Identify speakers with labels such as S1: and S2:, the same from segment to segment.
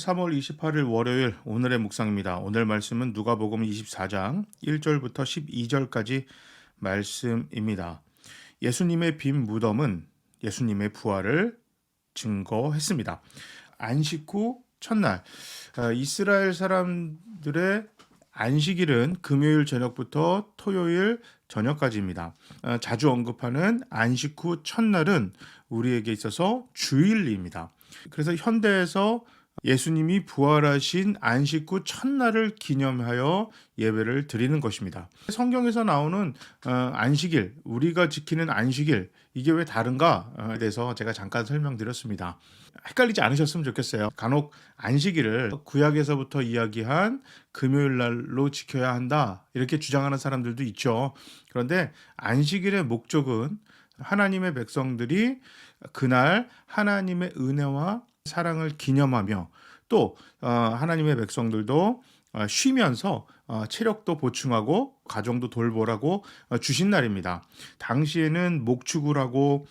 S1: 3월 28일 월요일 오늘의 묵상입니다. 오늘 말씀은 누가복음 24장 1절부터 12절까지 말씀입니다. 예수님의 빈 무덤은 예수님의 부활을 증거했습니다. 안식 후 첫날, 이스라엘 사람들의 안식일은 금요일 저녁부터 토요일 저녁까지입니다. 자주 언급하는 안식 후 첫날은 우리에게 있어서 주일입니다. 그래서 현대에서 예수님이 부활하신 안식 후 첫날을 기념하여 예배를 드리는 것입니다. 성경에서 나오는 안식일, 우리가 지키는 안식일, 이게 왜 다른가에 대해서 제가 잠깐 설명드렸습니다. 헷갈리지 않으셨으면 좋겠어요. 간혹 안식일을 구약에서부터 이야기한 금요일 날로 지켜야 한다, 이렇게 주장하는 사람들도 있죠. 그런데 안식일의 목적은 하나님의 백성들이 그날 하나님의 은혜와 사랑을 기념하며 또 하나님의 백성들도 쉬면서 체력도 보충하고 가정도 돌보라고 주신 날입니다. 당시에는 목축을 하고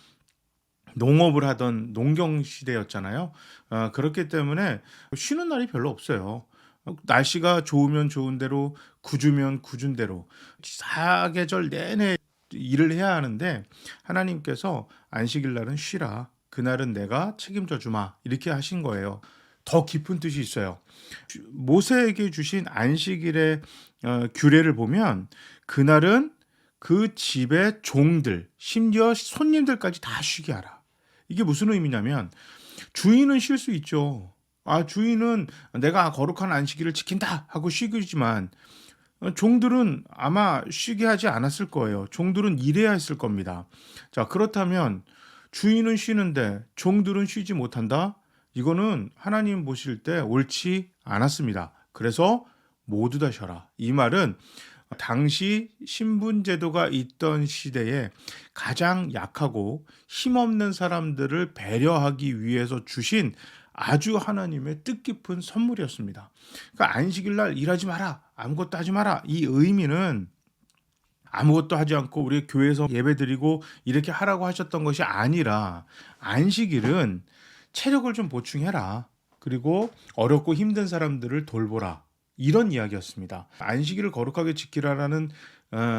S1: 농업을 하던 농경 시대였잖아요. 그렇기 때문에 쉬는 날이 별로 없어요. 날씨가 좋으면 좋은 대로, 궂으면 궂은 대로 사계절 내내 일을 해야 하는데 하나님께서 안식일 날은 쉬라, 그날은 내가 책임져 주마, 이렇게 하신 거예요. 더 깊은 뜻이 있어요. 모세에게 주신 안식일의 규례를 보면 그날은 그 집의 종들, 심지어 손님들까지 다 쉬게 하라. 이게 무슨 의미냐면 주인은 쉴 수 있죠. 주인은 내가 거룩한 안식일을 지킨다 하고 쉬지만 종들은 아마 쉬게 하지 않았을 거예요. 종들은 일해야 했을 겁니다. 자, 그렇다면 주인은 쉬는데 종들은 쉬지 못한다? 이거는 하나님 보실 때 옳지 않았습니다. 그래서 모두 다 쉬어라. 이 말은 당시 신분제도가 있던 시대에 가장 약하고 힘없는 사람들을 배려하기 위해서 주신 아주 하나님의 뜻깊은 선물이었습니다. 그러니까 안식일 날 일하지 마라, 아무것도 하지 마라, 이 의미는 아무것도 하지 않고 우리 교회에서 예배드리고 이렇게 하라고 하셨던 것이 아니라, 안식일은 체력을 좀 보충해라, 그리고 어렵고 힘든 사람들을 돌보라, 이런 이야기였습니다. 안식일을 거룩하게 지키라라는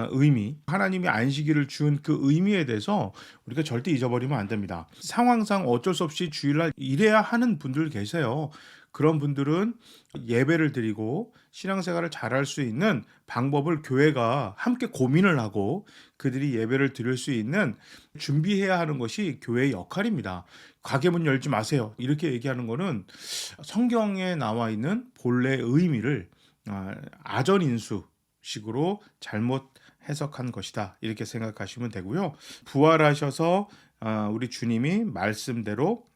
S1: 의미, 하나님이 안식일을 준 그 의미에 대해서 우리가 절대 잊어버리면 안 됩니다. 상황상 어쩔 수 없이 주일날 일해야 하는 분들 계세요. 그런 분들은 예배를 드리고 신앙생활을 잘할 수 있는 방법을 교회가 함께 고민을 하고 그들이 예배를 드릴 수 있는 준비해야 하는 것이 교회의 역할입니다. 가게 문 열지 마세요, 이렇게 얘기하는 거는 성경에 나와 있는 본래의 의미를 아전인수식으로 잘못 해석한 것이다, 이렇게 생각하시면 되고요. 부활하셔서 우리 주님이 말씀대로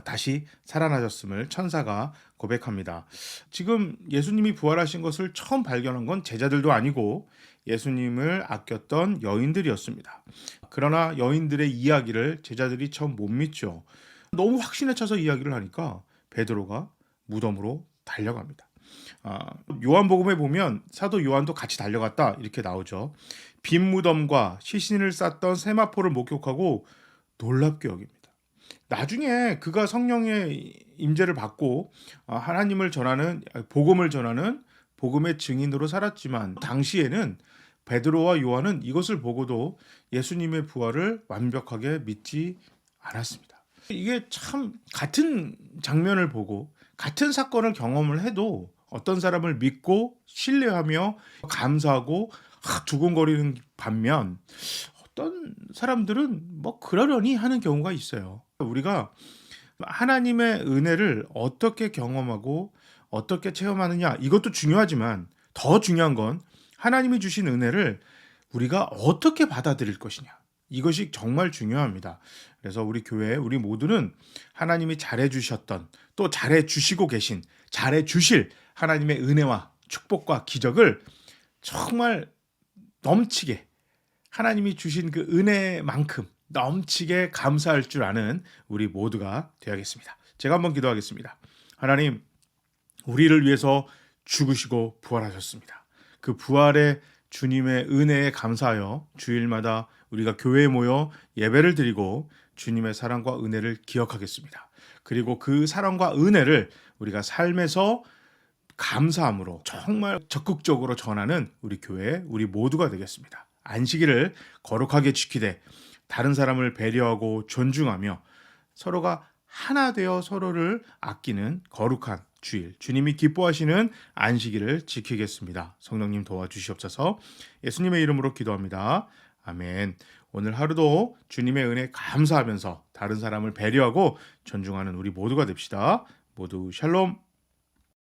S1: 다시 살아나셨음을 천사가 고백합니다. 지금 예수님이 부활하신 것을 처음 발견한 건 제자들도 아니고 예수님을 아꼈던 여인들이었습니다. 그러나 여인들의 이야기를 제자들이 처음 못 믿죠. 너무 확신에 차서 이야기를 하니까 베드로가 무덤으로 달려갑니다. 요한복음에 보면 사도 요한도 같이 달려갔다, 이렇게 나오죠. 빈 무덤과 시신을 쌌던 세마포를 목격하고 놀랍게 여깁니다. 나중에 그가 성령의 임재를 받고 하나님을 전하는, 복음을 전하는 복음의 증인으로 살았지만 당시에는 베드로와 요한은 이것을 보고도 예수님의 부활을 완벽하게 믿지 않았습니다. 이게 참, 같은 장면을 보고 같은 사건을 경험을 해도 어떤 사람을 믿고 신뢰하며 감사하고 두근거리는 반면 어떤 사람들은 뭐 그러려니 하는 경우가 있어요. 우리가 하나님의 은혜를 어떻게 경험하고 어떻게 체험하느냐, 이것도 중요하지만 더 중요한 건 하나님이 주신 은혜를 우리가 어떻게 받아들일 것이냐, 이것이 정말 중요합니다. 그래서 우리 교회, 우리 모두는 하나님이 잘해주셨던, 또 잘해주시고 계신, 잘해주실 하나님의 은혜와 축복과 기적을 정말 넘치게, 하나님이 주신 그 은혜만큼 넘치게 감사할 줄 아는 우리 모두가 되어야겠습니다. 제가 한번 기도하겠습니다. 하나님, 우리를 위해서 죽으시고 부활하셨습니다. 그 부활의 주님의 은혜에 감사하여 주일마다 우리가 교회에 모여 예배를 드리고 주님의 사랑과 은혜를 기억하겠습니다. 그리고 그 사랑과 은혜를 우리가 삶에서 감사함으로 정말 적극적으로 전하는 우리 교회, 우리 모두가 되겠습니다. 안식일을 거룩하게 지키되 다른 사람을 배려하고 존중하며 서로가 하나 되어 서로를 아끼는 거룩한 주일, 주님이 기뻐하시는 안식일을 지키겠습니다. 성령님 도와주시옵소서. 예수님의 이름으로 기도합니다. 아멘. 오늘 하루도 주님의 은혜 감사하면서 다른 사람을 배려하고 존중하는 우리 모두가 됩시다. 모두 샬롬.